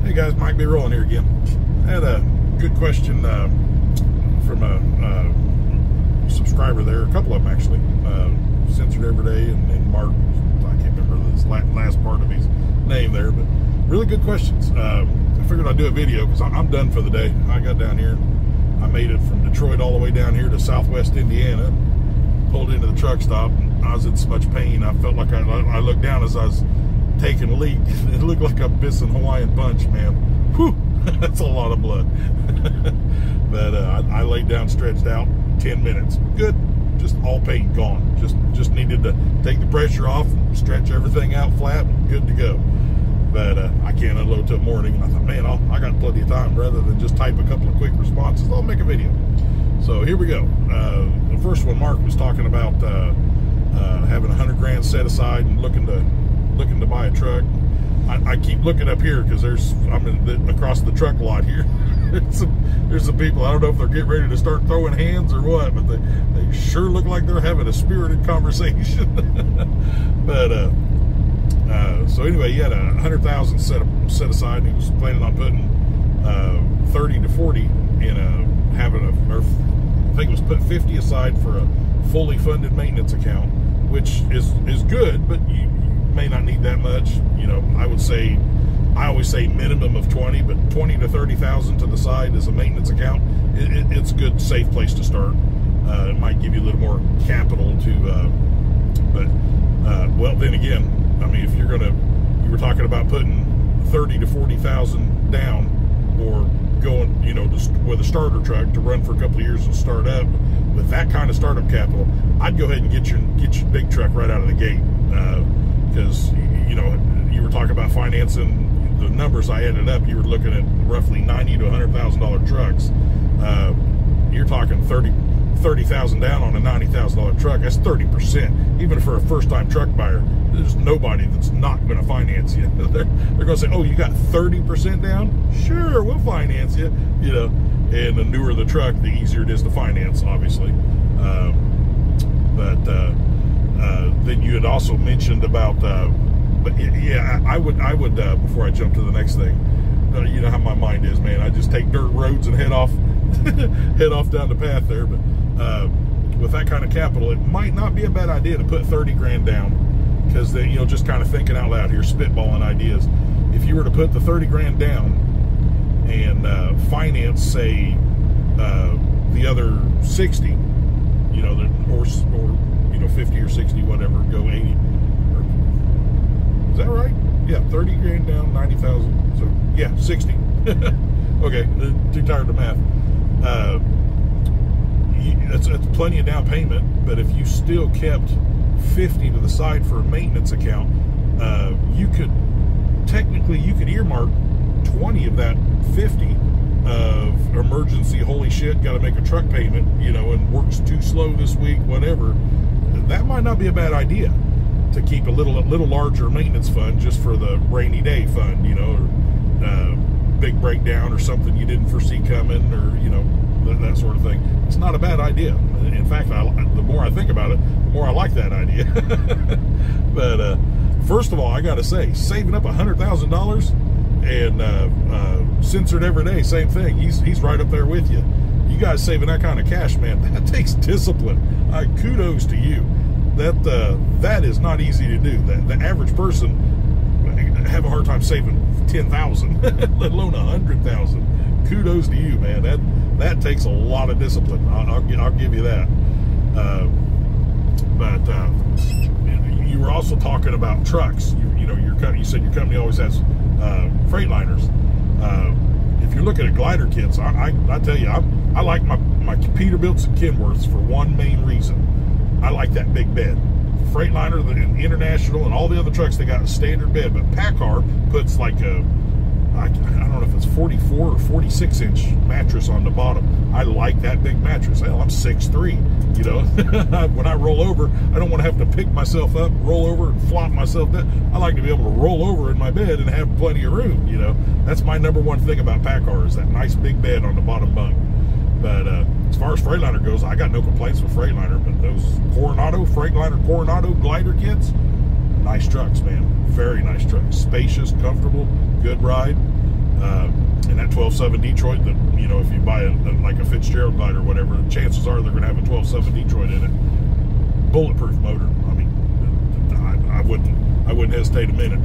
Hey guys, Mike B. Rolling here again. I had a good question from a subscriber there, a couple of them actually. Censored Every Day and Mark, I can't remember this last part of his name there, but really good questions. I figured I'd do a video because I'm done for the day. I got down here and I made it from Detroit all the way down here to Southwest Indiana, pulled into the truck stop, and I was in so much pain. I felt like I looked down as I was taking a leak. It looked like I'm missing Hawaiian Punch, man. Whew, that's a lot of blood. But I laid down, stretched out, 10 minutes. Good, just all pain gone. Just needed to take the pressure off, stretch everything out flat, and good to go. But I can't unload till morning. And I thought, man, I got plenty of time. Rather than just type a couple of quick responses, I'll make a video. So here we go. The first one, Mark was talking about having 100 grand set aside and looking to buy a truck. I keep looking up here because I'm across the truck lot here. There's some people, I don't know if they're getting ready to start throwing hands or what, but they sure look like they're having a spirited conversation. But so anyway, he had 100,000 set aside, and he was planning on putting 30 to 40 in I think it was put 50 aside for a fully funded maintenance account, which is good, but you may not need that much. You know, I always say minimum of 20, but 20 to 30,000 to the side as a maintenance account. It's a good, safe place to start. It might give you a little more capital to, well, then again, I mean, if you were talking about putting 30 to 40,000 down, or going, you know, just with a starter truck to run for a couple of years and start up with that kind of startup capital, I'd go ahead and get your big truck right out of the gate. Because you know, you were talking about financing. The numbers I added up, you were looking at roughly $90,000 to $100,000 trucks. You're talking 30,000 down on a $90,000 truck. That's 30%. Even for a first-time truck buyer, there's nobody that's not going to finance you. They're going to say, "Oh, you got 30% down? Sure, we'll finance you." You know, and the newer the truck, the easier it is to finance, obviously. Then you had also mentioned about, but yeah, I would before I jump to the next thing, you know how my mind is, man. I just take dirt roads and head off down the path there. But with that kind of capital, it might not be a bad idea to put 30 grand down, because then, you know, just kind of thinking out loud here, spitballing ideas. If you were to put the 30 grand down and finance, say, the other 60, you know, or 50 or 60, whatever, go 80. Is that right? Yeah, 30 grand down, 90,000. So yeah, 60. Okay, too tired to math. That's plenty of down payment, but if you still kept 50 to the side for a maintenance account, you could earmark 20 of that 50 of emergency, holy shit, got to make a truck payment, you know, and work's too slow this week, whatever. That might not be a bad idea, to keep a little larger maintenance fund just for the rainy day fund, you know, or big breakdown or something you didn't foresee coming, or, you know, that sort of thing. It's not a bad idea. In fact, the more I think about it, the more I like that idea. But first of all, I got to say, saving up $100,000 and Censored Every Day, same thing. He's right up there with you. You guys saving that kind of cash, man, that takes discipline. Kudos to you. That is not easy to do. The average person have a hard time saving 10,000, let alone 100,000. Kudos to you, man. That takes a lot of discipline. I'll give you that. But you were also talking about trucks. You said your company always has Freightliners. If you're looking at glider kits, I tell you, I like my Peterbilts and Kenworths for one main reason. I like that big bed. Freightliner and International and all the other trucks, they got a standard bed, but PACCAR puts like a, I don't know if it's 44 or 46 inch mattress on the bottom. I like that big mattress. Hell, I'm 6'3", you know. When I roll over, I don't want to have to pick myself up, roll over and flop myself down. I like to be able to roll over in my bed and have plenty of room, you know. That's my number one thing about PACCAR, is that nice big bed on the bottom bunk. But as far as Freightliner goes, I got no complaints with Freightliner, but those Freightliner Coronado glider kits, nice trucks, man. Very nice trucks. Spacious, comfortable, good ride. And that 12.7 Detroit, that, you know, if you buy like a Fitzgerald glide or whatever, chances are they're going to have a 12.7 Detroit in it. Bulletproof motor. I mean, I wouldn't hesitate a minute.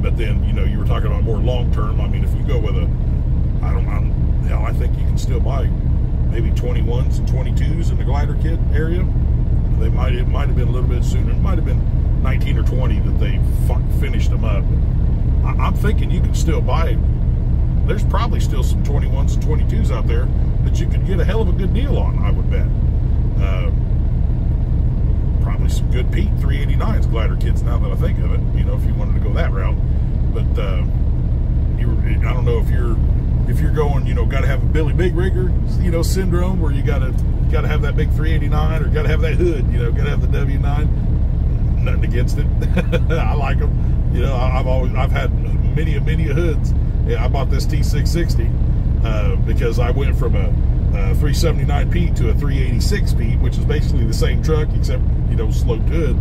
But then, you know, you were talking about more long term. I mean, if you go with I think you can still buy maybe 21s and 22s in the glider kit area. It might have been a little bit sooner. It might have been 19 or 20 that they finished them up. I'm thinking you can still buy. There's probably still some 21s and 22s out there that you could get a hell of a good deal on, I would bet. Probably some good Pete 389s glider kits now that I think of it, you know, if you wanted to go that route. But I don't know if you're going, you know, got to have a Billy Big Rigger, you know, syndrome, where you got to have that big 389, or got to have that hood, you know, got to have the W9. Nothing against it. I like them. You know, I've had many hoods. Yeah, I bought this T660 because I went from a 379 Pete to a 386 Pete, which is basically the same truck except, you know, sloped hood,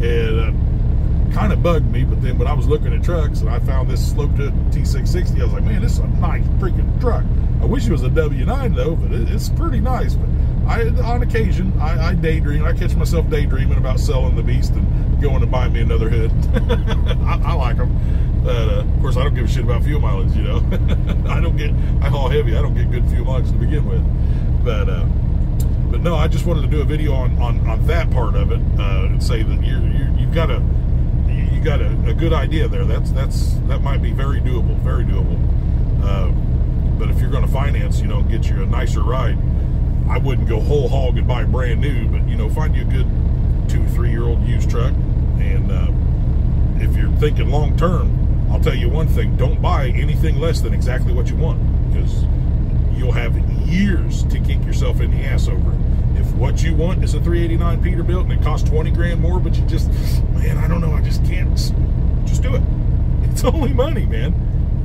and kind of bugged me. But then when I was looking at trucks and I found this sloped hood T660, I was like, man, this is a nice freaking truck. I wish it was a W9 though, but it's pretty nice. But on occasion, I daydream. I catch myself daydreaming about selling the beast and going to buy me another hood. I like them. But, of course, I don't give a shit about fuel mileage, you know. I haul heavy. I don't get good fuel mileage to begin with. But no, I just wanted to do a video on that part of it and say that you've got a good idea there. That might be very doable, very doable. But if you're going to finance, you know, get you a nicer ride, I wouldn't go whole hog and buy brand new, but, you know, find you a good 2-3-year-old used truck. And if you're thinking long term, I'll tell you one thing: don't buy anything less than exactly what you want, because you'll have years to kick yourself in the ass over it. If what you want is a 389 Peterbilt and it costs 20 grand more, but you just, man, I don't know, I just can't, just do it. It's only money, man.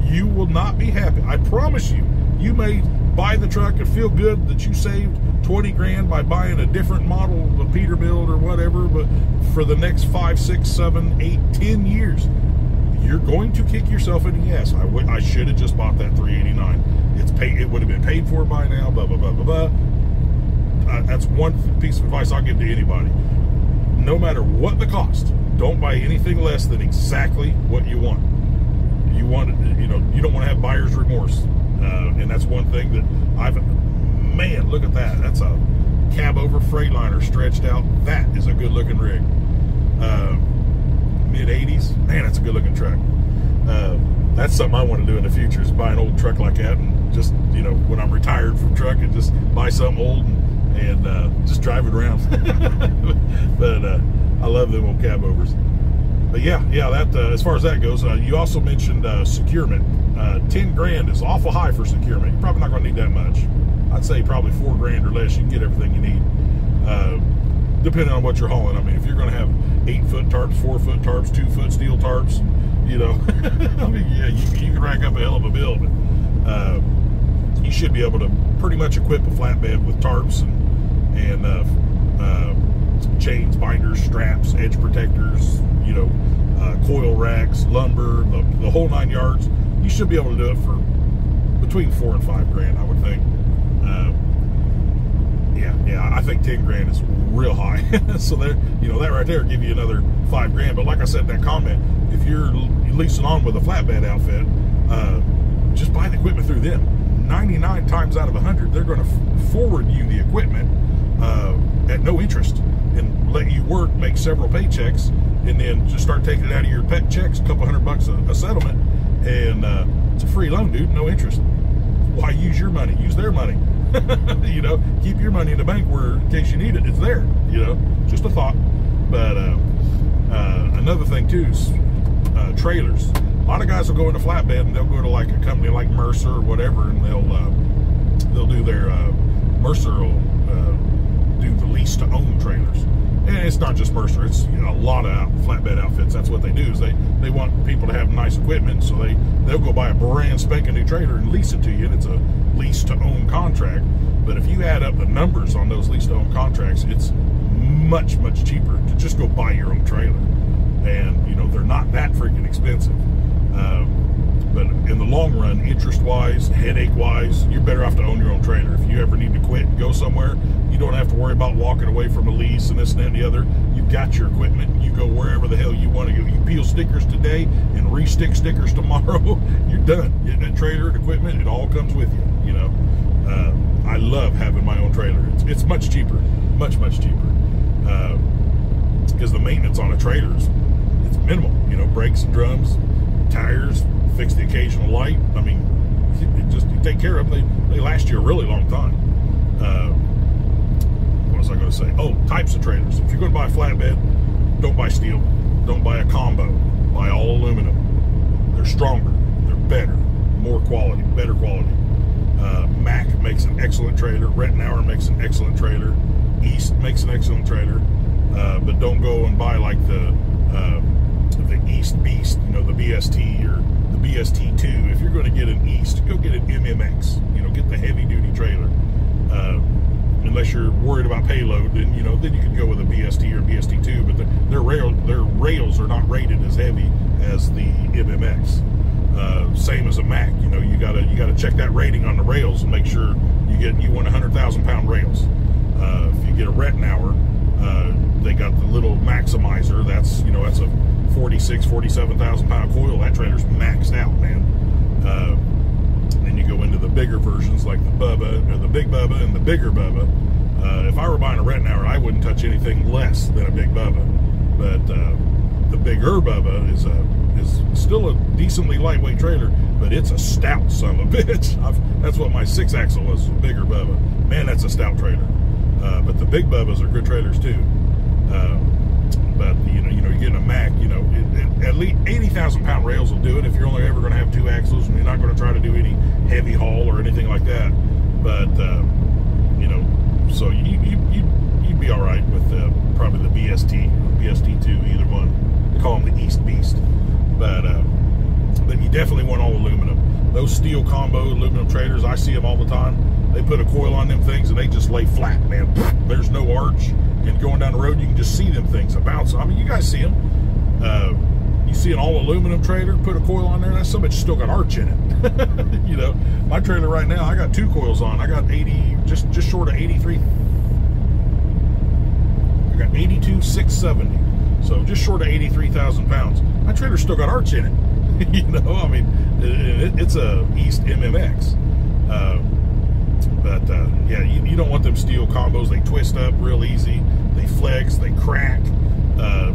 You will not be happy. I promise you. You may buy the truck and feel good that you saved 20 grand by buying a different model of Peterbilt or whatever, but for the next 5, 6, 7, 8, 10 years, you're going to kick yourself in the ass. I should have just bought that 389. It would have been paid for by now, blah, blah, blah, blah, blah. That's one piece of advice I'll give to anybody. No matter what the cost, don't buy anything less than exactly what you want. You don't want to have buyer's remorse. And that's one thing that man, look at that. That's a cab over Freightliner stretched out. That is a good looking rig. Mid-80s, man, that's a good looking truck. That's something I want to do in the future, is buy an old truck like that, and just, you know, when I'm retired from truck, and just buy something old and just drive it around. But I love them old cab overs. But yeah, that as far as that goes, you also mentioned securement. 10 grand is awful high for securement. You're probably not going to need that much. I'd say probably 4 grand or less, you can get everything you need. Depending on what you're hauling. I mean, if you're going to have 8-foot tarps, 4-foot tarps, 2-foot steel tarps, you know, I mean, yeah, you can rack up a hell of a bill. But you should be able to pretty much equip a flatbed with tarps and chains, binders, straps, edge protectors, you know, coil racks, lumber, the whole 9 yards. You should be able to do it for between 4 and 5 grand, I would think. Yeah, I think 10 grand is real high. So there, you know, that right there will give you another 5 grand. But like I said in that comment, if you're leasing on with a flatbed outfit, just buy the equipment through them. 99 times out of 100, they're going to forward you the equipment at no interest and let you work, make several paychecks, and then just start taking it out of your pet checks, a couple $100 a settlement, and it's a free loan, dude, no interest. Why use your money? Use their money. You know, keep your money in the bank where, in case you need it, it's there. You know, just a thought. But another thing too is trailers. A lot of guys will go into flatbed and they'll go to like a company like Mercer or whatever, and they'll do their Mercer will do the lease to own trailers. And it's not just Mercer, it's, you know, a lot of flatbed outfits. That's what they do, is they want people to have nice equipment, so they'll go buy a brand spanking new trailer and lease it to you, and it's a lease to own contract. But if you add up the numbers on those lease to own contracts, it's much, much cheaper to just go buy your own trailer. And, you know, they're not that freaking expensive. But long run, interest-wise, headache-wise, you're better off to own your own trailer. If you ever need to quit and go somewhere, you don't have to worry about walking away from a lease and this and that and the other. You've got your equipment. You go wherever the hell you want to go. You peel stickers today and re-stick stickers tomorrow. You're done. Getting that trailer and equipment, it all comes with you, you know. I love having my own trailer. It's much cheaper, much cheaper. Because the maintenance on a trailer it's minimal. You know, brakes and drums, tires, fix the occasional light. I mean, you take care of them. They last you a really long time. What was I going to say? Oh, types of trailers. If you're going to buy a flatbed, don't buy steel. Don't buy a combo. Buy all aluminum. They're stronger. They're better. More quality. Better quality. Mack makes an excellent trailer. Rettenauer makes an excellent trailer. East makes an excellent trailer. But don't go and buy like the East Beast, you know, the BST or the BST2. If you're going to get an East, go get an MMX. You know, get the heavy-duty trailer. Unless you're worried about payload, then you know, then you could go with a BST or BST2. But their rails are not rated as heavy as the MMX. Same as a Mack. You know, you gotta check that rating on the rails and make sure you want 100,000-pound rails. If you get a Rettenauer, they got the little maximizer. That's a 47,000 pound coil. That trailer's maxed out, man. Then you go into the bigger versions like the Bubba, or the Big Bubba and the bigger Bubba. If I were buying a Rettenauer, I wouldn't touch anything less than a Big Bubba. But the bigger Bubba is still a decently lightweight trailer, but it's a stout son of a bitch. That's what my 6-axle was, a bigger Bubba. Man, that's a stout trailer. But the big Bubbas are good trailers too. But you're getting a Mack. You know, at least 80,000-pound rails will do it if you're only ever going to have 2 axles and you're not going to try to do any heavy haul or anything like that. But so you'd be all right with probably the BST, or BST2, either one. They call them the East Beast. But you definitely want all aluminum. Those steel combo aluminum trailers, I see them all the time. They put a coil on them things and they just lay flat, man. There's no arch. And going down the road, you can just see them things bounce. I mean, you guys see them. You see an all aluminum trailer, put a coil on there, that's somebody still got arch in it. You know, my trailer right now, I got 2 coils on. I got 80, just short of 83. I got 82,670. So just short of 83,000 pounds. My trailer still got arch in it. You know, I mean, it's a East MMX. Yeah, you don't want them steel combos. They twist up real easy. They flex. They crack.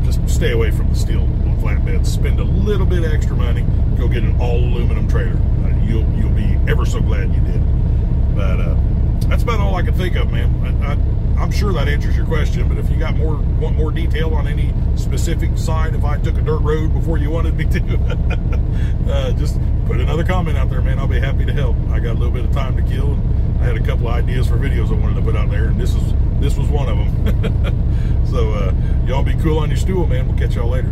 Just stay away from the steel flatbeds. Spend a little bit of extra money. Go get an all aluminum trailer. You'll be ever so glad you did. But that's about all I can think of, man. I'm sure that answers your question. But if you want more detail on any specific side, if I took a dirt road before you wanted me to, just put another comment out there, man. I'll be happy to help. I got a little bit of time to kill, and I had a couple of ideas for videos I wanted to put out there, and this was one of them. So y'all be cool on your stool, man. We'll catch y'all later.